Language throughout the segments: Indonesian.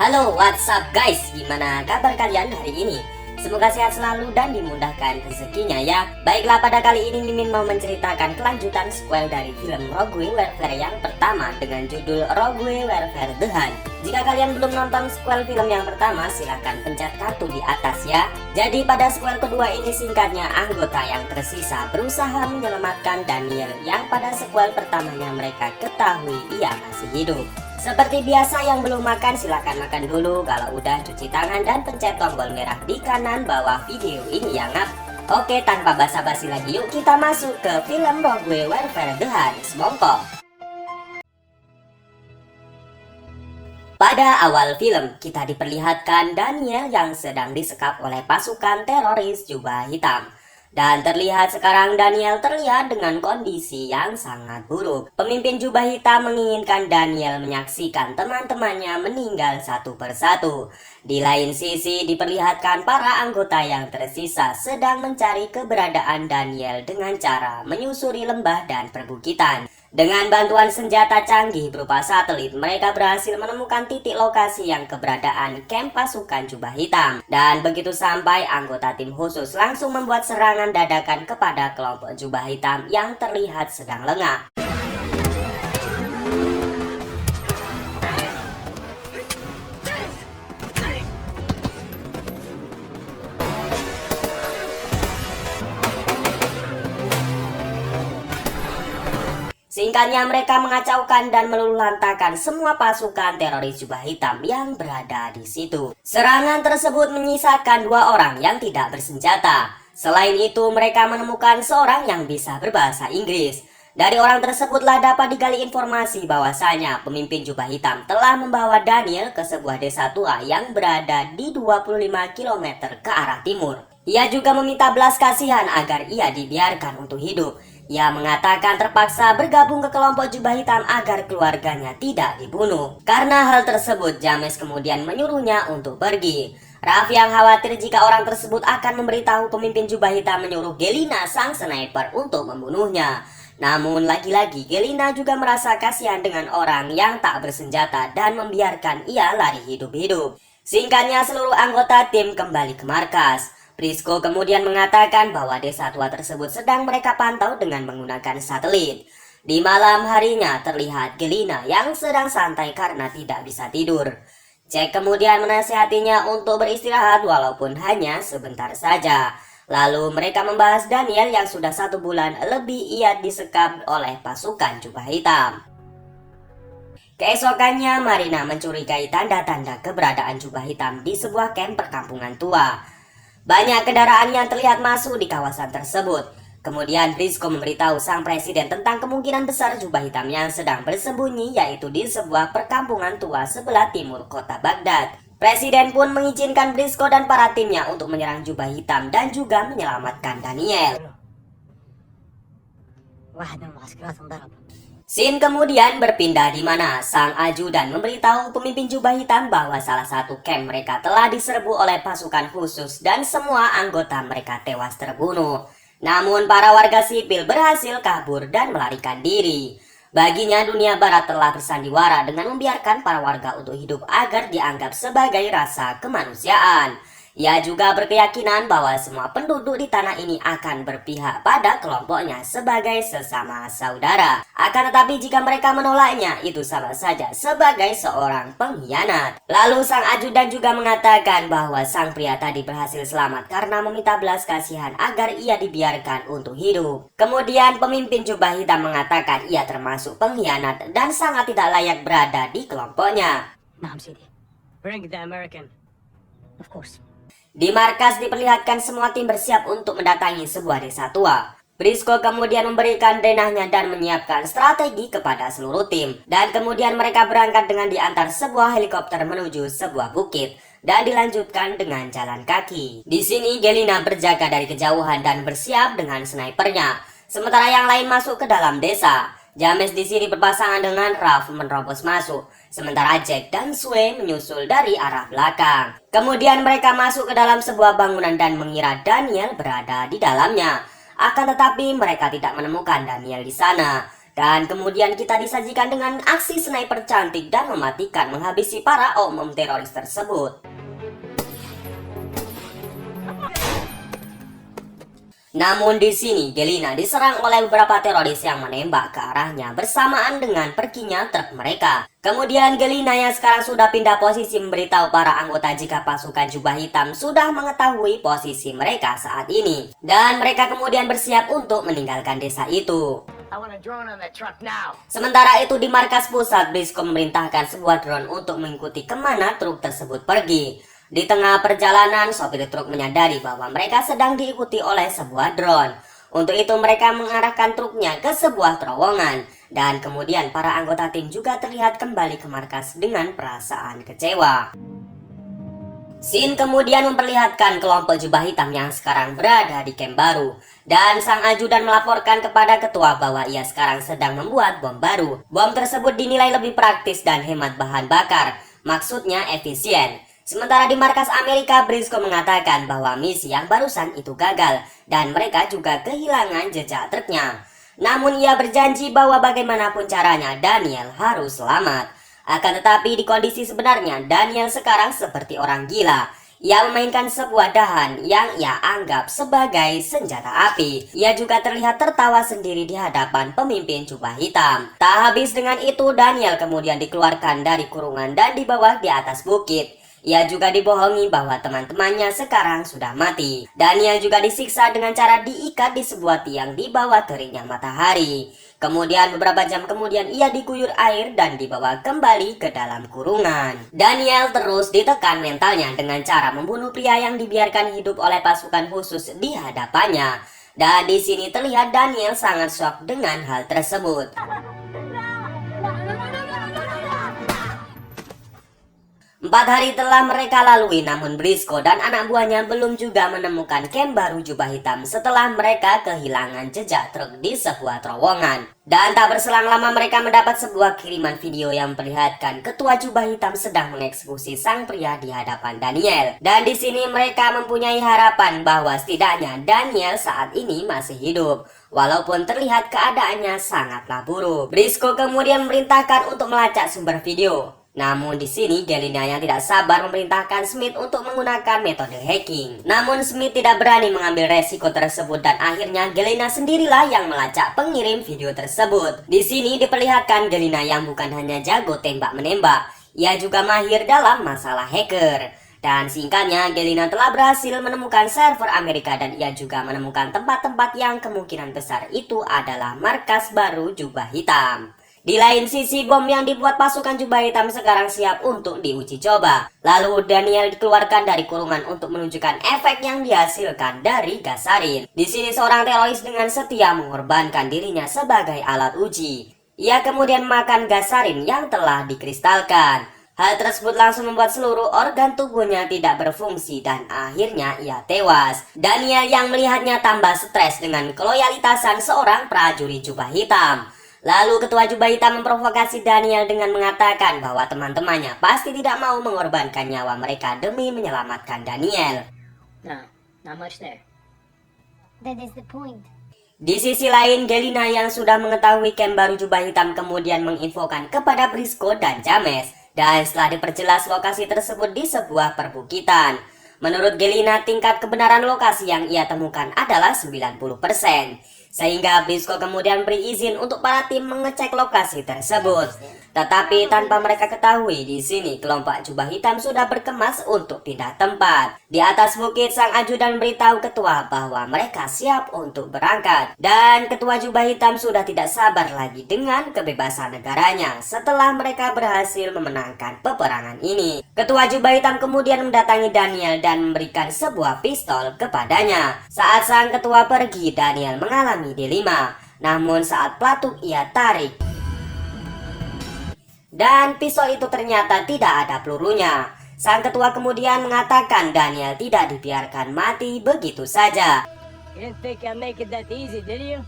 Halo, what's up guys? Gimana kabar kalian hari ini? Semoga sehat selalu dan dimudahkan rezekinya ya. Baiklah, pada kali ini Mimin mau menceritakan kelanjutan sequel dari film Rogue Warfare yang pertama dengan judul Rogue Warfare The Hunt. Jika kalian belum nonton sequel film yang pertama, silahkan pencet kartu di atas ya. Jadi pada sequel kedua ini singkatnya, anggota yang tersisa berusaha menyelamatkan Daniel yang pada sequel pertamanya mereka ketahui ia masih hidup. Seperti biasa, yang belum makan silahkan makan dulu. Kalau udah cuci tangan dan pencet tombol merah di kanan bawah video ini ya ngap. Oke, tanpa basa-basi lagi yuk kita masuk ke film Rogue Warfare The Hunt. Semongko. Pada awal film kita diperlihatkan Daniel yang sedang disekap oleh pasukan teroris jubah hitam. Dan terlihat sekarang Daniel terlihat dengan kondisi yang sangat buruk. Pemimpin jubah hitam menginginkan Daniel menyaksikan teman-temannya meninggal satu persatu. Di lain sisi diperlihatkan para anggota yang tersisa sedang mencari keberadaan Daniel dengan cara menyusuri lembah dan perbukitan. Dengan bantuan senjata canggih berupa satelit, mereka berhasil menemukan titik lokasi yang keberadaan kamp pasukan jubah hitam. Dan begitu sampai, anggota tim khusus langsung membuat serangan dadakan kepada kelompok jubah hitam yang terlihat sedang lengah. Singkatnya, mereka mengacaukan dan meluluhlantakan semua pasukan teroris jubah hitam yang berada di situ. Serangan tersebut menyisakan 2 orang yang tidak bersenjata. Selain itu, mereka menemukan seorang yang bisa berbahasa Inggris. Dari orang tersebutlah dapat digali informasi bahwasanya pemimpin jubah hitam telah membawa Daniel ke sebuah desa tua yang berada di 25 km ke arah timur. Ia juga meminta belas kasihan agar ia dibiarkan untuk hidup. Ia mengatakan terpaksa bergabung ke kelompok jubah hitam agar keluarganya tidak dibunuh. Karena hal tersebut, James kemudian menyuruhnya untuk pergi. Raf yang khawatir jika orang tersebut akan memberitahu pemimpin jubah hitam menyuruh Gelina sang sniper untuk membunuhnya. Namun lagi-lagi Gelina juga merasa kasihan dengan orang yang tak bersenjata dan membiarkan ia lari hidup-hidup. Singkatnya, seluruh anggota tim kembali ke markas. Briscoe kemudian mengatakan bahwa desa tua tersebut sedang mereka pantau dengan menggunakan satelit. Di malam harinya terlihat Gelina yang sedang santai karena tidak bisa tidur. Jack kemudian menasihatinya untuk beristirahat walaupun hanya sebentar saja. Lalu mereka membahas Daniel yang sudah 1 bulan lebih ia disekap oleh pasukan jubah hitam. Keesokannya, Marina mencurigai tanda-tanda keberadaan jubah hitam di sebuah kamp perkampungan tua. Banyak kendaraan yang terlihat masuk di kawasan tersebut. Kemudian Briscoe memberitahu sang presiden tentang kemungkinan besar jubah hitam yang sedang bersembunyi, yaitu di sebuah perkampungan tua sebelah timur kota Baghdad. Presiden pun mengizinkan Briscoe dan para timnya untuk menyerang jubah hitam dan juga menyelamatkan Daniel. Scene kemudian berpindah di mana sang ajudan memberitahu pemimpin jubah hitam bahwa salah satu camp mereka telah diserbu oleh pasukan khusus dan semua anggota mereka tewas terbunuh. Namun para warga sipil berhasil kabur dan melarikan diri. Baginya, dunia barat telah bersandiwara dengan membiarkan para warga untuk hidup agar dianggap sebagai rasa kemanusiaan. Ia juga berkeyakinan bahwa semua penduduk di tanah ini akan berpihak pada kelompoknya sebagai sesama saudara. Akan tetapi jika mereka menolaknya, itu sama saja sebagai seorang pengkhianat. Lalu sang ajudan juga mengatakan bahwa sang pria tadi berhasil selamat karena meminta belas kasihan agar ia dibiarkan untuk hidup. Kemudian pemimpin jubah hitam mengatakan ia termasuk pengkhianat dan sangat tidak layak berada di kelompoknya. Bring the American. Of course. Di markas diperlihatkan semua tim bersiap untuk mendatangi sebuah desa tua. Briscoe kemudian memberikan denahnya dan menyiapkan strategi kepada seluruh tim. Dan kemudian mereka berangkat dengan diantar sebuah helikopter menuju sebuah bukit dan dilanjutkan dengan jalan kaki. Di sini Gelina berjaga dari kejauhan dan bersiap dengan snipernya. Sementara yang lain masuk ke dalam desa. James di sini berpasangan dengan Raf menerobos masuk, sementara Jack dan Sue menyusul dari arah belakang. Kemudian mereka masuk ke dalam sebuah bangunan dan mengira Daniel berada di dalamnya. Akan tetapi mereka tidak menemukan Daniel di sana. Dan kemudian kita disajikan dengan aksi sniper cantik dan mematikan menghabisi para oknum teroris tersebut. Namun di sini Gelina diserang oleh beberapa teroris yang menembak ke arahnya bersamaan dengan perginya truk mereka. Kemudian Gelina yang sekarang sudah pindah posisi memberitahu para anggota jika pasukan jubah hitam sudah mengetahui posisi mereka saat ini. Dan mereka kemudian bersiap untuk meninggalkan desa itu. Sementara itu di markas pusat, Briscoe memerintahkan sebuah drone untuk mengikuti kemana truk tersebut pergi. Di tengah perjalanan, sopir truk menyadari bahwa mereka sedang diikuti oleh sebuah drone. Untuk itu mereka mengarahkan truknya ke sebuah terowongan. Dan kemudian para anggota tim juga terlihat kembali ke markas dengan perasaan kecewa. Scene kemudian memperlihatkan kelompok jubah hitam yang sekarang berada di camp baru. Dan sang ajudan melaporkan kepada ketua bahwa ia sekarang sedang membuat bom baru. Bom tersebut dinilai lebih praktis dan hemat bahan bakar. Maksudnya efisien. Sementara di markas Amerika, Briscoe mengatakan bahwa misi yang barusan itu gagal. Dan mereka juga kehilangan jejak truknya. Namun ia berjanji bahwa bagaimanapun caranya Daniel harus selamat. Akan tetapi di kondisi sebenarnya Daniel sekarang seperti orang gila. Ia memainkan sebuah dahan yang ia anggap sebagai senjata api. Ia juga terlihat tertawa sendiri di hadapan pemimpin jubah hitam. Tak habis dengan itu, Daniel kemudian dikeluarkan dari kurungan dan dibawa di atas bukit. Ia juga dibohongi bahwa teman-temannya sekarang sudah mati. Daniel juga disiksa dengan cara diikat di sebuah tiang di bawah teriknya matahari. Kemudian beberapa jam kemudian ia diguyur air dan dibawa kembali ke dalam kurungan. Daniel terus ditekan mentalnya dengan cara membunuh pria yang dibiarkan hidup oleh pasukan khusus di hadapannya. Dan di sini terlihat Daniel sangat shock dengan hal tersebut. 4 hari telah mereka lalui, namun Briscoe dan anak buahnya belum juga menemukan camp baru jubah hitam setelah mereka kehilangan jejak truk di sebuah terowongan. Dan tak berselang lama mereka mendapat sebuah kiriman video yang memperlihatkan ketua jubah hitam sedang mengeksekusi sang pria di hadapan Daniel. Dan di sini mereka mempunyai harapan bahwa setidaknya Daniel saat ini masih hidup. Walaupun terlihat keadaannya sangatlah buruk. Briscoe kemudian memerintahkan untuk melacak sumber video. Namun di sini Gelina yang tidak sabar memerintahkan Smith untuk menggunakan metode hacking. Namun Smith tidak berani mengambil resiko tersebut dan akhirnya Gelina sendirilah yang melacak pengirim video tersebut. Di sini diperlihatkan Gelina yang bukan hanya jago tembak-menembak, ia juga mahir dalam masalah hacker. Dan singkatnya, Gelina telah berhasil menemukan server Amerika dan ia juga menemukan tempat-tempat yang kemungkinan besar itu adalah markas baru jubah hitam. Di lain sisi, bom yang dibuat pasukan jubah hitam sekarang siap untuk diuji coba. Lalu Daniel dikeluarkan dari kurungan untuk menunjukkan efek yang dihasilkan dari gas sarin. Di sini seorang teroris dengan setia mengorbankan dirinya sebagai alat uji. Ia kemudian makan gas sarin yang telah dikristalkan. Hal tersebut langsung membuat seluruh organ tubuhnya tidak berfungsi dan akhirnya ia tewas. Daniel yang melihatnya tambah stres dengan keloyalitasan seorang prajurit jubah hitam. Lalu ketua jubah hitam memprovokasi Daniel dengan mengatakan bahwa teman-temannya pasti tidak mau mengorbankan nyawa mereka demi menyelamatkan Daniel. No, not much there. That is the point. Di sisi lain, Gelina yang sudah mengetahui camp baru jubah hitam kemudian menginfokan kepada Briscoe dan James. Dan setelah diperjelas lokasi tersebut di sebuah perbukitan. Menurut Gelina, tingkat kebenaran lokasi yang ia temukan adalah 90%. Sehingga Briscoe kemudian beri izin untuk para tim mengecek lokasi tersebut. Tetapi tanpa mereka ketahui, di sini kelompok jubah hitam sudah berkemas untuk pindah tempat. Di atas bukit, sang ajudan beritahu ketua bahwa mereka siap untuk berangkat. Dan ketua jubah hitam sudah tidak sabar lagi dengan kebebasan negaranya setelah mereka berhasil memenangkan peperangan ini. Ketua jubah hitam kemudian mendatangi Daniel dan memberikan sebuah pistol kepadanya. Saat sang ketua pergi, Daniel mengalami dilema. Namun saat pelatuk ia tarik, dan pistol itu ternyata tidak ada pelurunya. Sang ketua kemudian mengatakan Daniel tidak dibiarkan mati begitu saja. You didn't think I'd make it that easy, did you?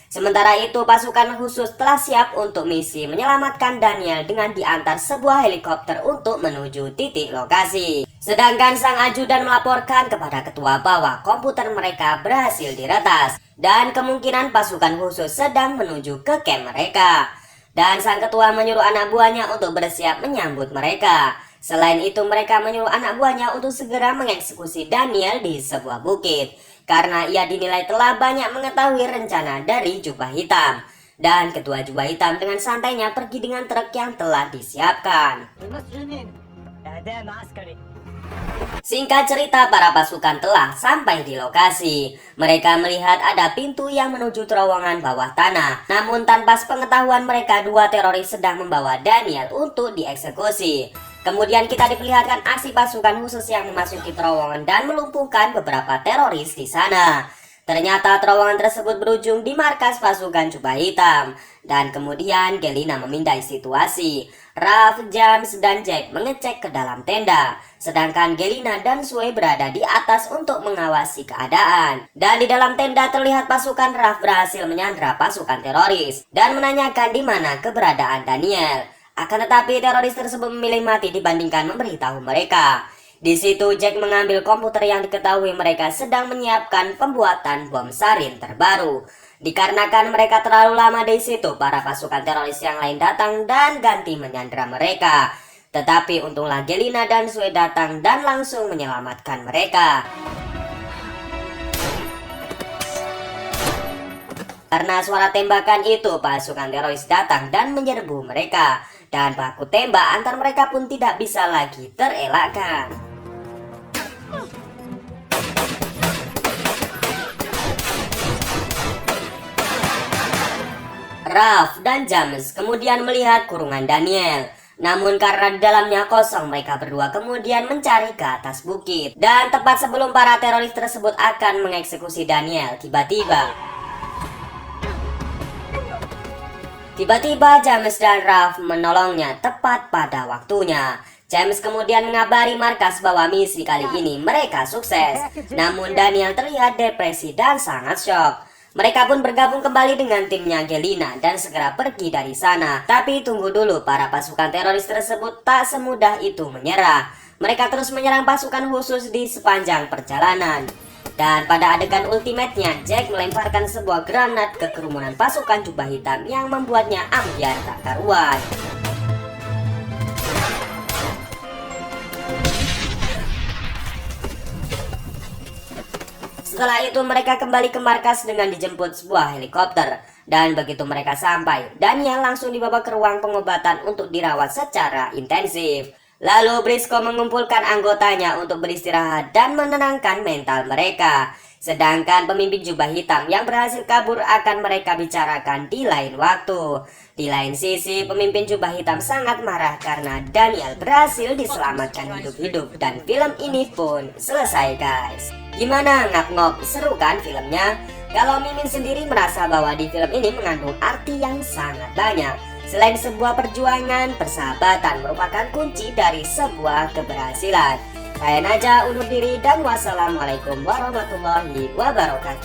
Sementara itu pasukan khusus telah siap untuk misi menyelamatkan Daniel dengan diantar sebuah helikopter untuk menuju titik lokasi. Sedangkan sang ajudan melaporkan kepada ketua bahwa komputer mereka berhasil diretas dan kemungkinan pasukan khusus sedang menuju ke camp mereka. Dan sang ketua menyuruh anak buahnya untuk bersiap menyambut mereka. Selain itu mereka menyuruh anak buahnya untuk segera mengeksekusi Daniel di sebuah bukit karena ia dinilai telah banyak mengetahui rencana dari Jubah Hitam. Dan ketua Jubah Hitam dengan santainya pergi dengan truk yang telah disiapkan. المسلمين أعداء عسكري. Singkat cerita, para pasukan telah sampai di lokasi. Mereka melihat ada pintu yang menuju terowongan bawah tanah. Namun tanpa sepengetahuan mereka, dua teroris sedang membawa Daniel untuk dieksekusi. Kemudian kita diperlihatkan aksi pasukan khusus yang memasuki terowongan dan melumpuhkan beberapa teroris di sana. Ternyata terowongan tersebut berujung di markas pasukan Jubah Hitam. Dan kemudian Gelina memindai situasi. Ralph, James, dan Jack mengecek ke dalam tenda. Sedangkan Gelina dan Sue berada di atas untuk mengawasi keadaan. Dan di dalam tenda terlihat pasukan Ralph berhasil menyandra pasukan teroris. Dan menanyakan di mana keberadaan Daniel. Akan tetapi teroris tersebut memilih mati dibandingkan memberitahu mereka. Di situ Jack mengambil komputer yang diketahui mereka sedang menyiapkan pembuatan bom sarin terbaru. Dikarenakan mereka terlalu lama di situ, para pasukan teroris yang lain datang dan ganti menyandra mereka. Tetapi untunglah Gelina dan Sue datang dan langsung menyelamatkan mereka. Karena suara tembakan itu, pasukan teroris datang dan menyerbu mereka. Dan baku tembak antar mereka pun tidak bisa lagi terelakkan. Ralph dan James kemudian melihat kurungan Daniel. Namun karena di dalamnya kosong, mereka berdua kemudian mencari ke atas bukit. Dan tepat sebelum para teroris tersebut akan mengeksekusi Daniel, Tiba-tiba James dan Ralph menolongnya tepat pada waktunya. James kemudian mengabari markas bahwa misi kali ini mereka sukses. Namun Daniel terlihat depresi dan sangat syok. Mereka pun bergabung kembali dengan timnya Gelina dan segera pergi dari sana. Tapi tunggu dulu, para pasukan teroris tersebut tak semudah itu menyerah. Mereka terus menyerang pasukan khusus di sepanjang perjalanan. Dan pada adegan ultimate-nya, Jack melemparkan sebuah granat ke kerumunan pasukan Jubah Hitam yang membuatnya ambyar tak karuan. Setelah itu mereka kembali ke markas dengan dijemput sebuah helikopter. Dan begitu mereka sampai, Daniel langsung dibawa ke ruang pengobatan untuk dirawat secara intensif. Lalu Briscoe mengumpulkan anggotanya untuk beristirahat dan menenangkan mental mereka. Sedangkan pemimpin Jubah Hitam yang berhasil kabur akan mereka bicarakan di lain waktu. Di lain sisi, pemimpin Jubah Hitam sangat marah karena Daniel berhasil diselamatkan hidup-hidup. Dan film ini pun selesai, guys. Gimana, ngap-ngop? Seru kan filmnya? Kalau Mimin sendiri merasa bahwa di film ini mengandung arti yang sangat banyak. Selain sebuah perjuangan, persahabatan merupakan kunci dari sebuah keberhasilan. Saya Naja undur diri dan wassalamualaikum warahmatullahi wabarakatuh.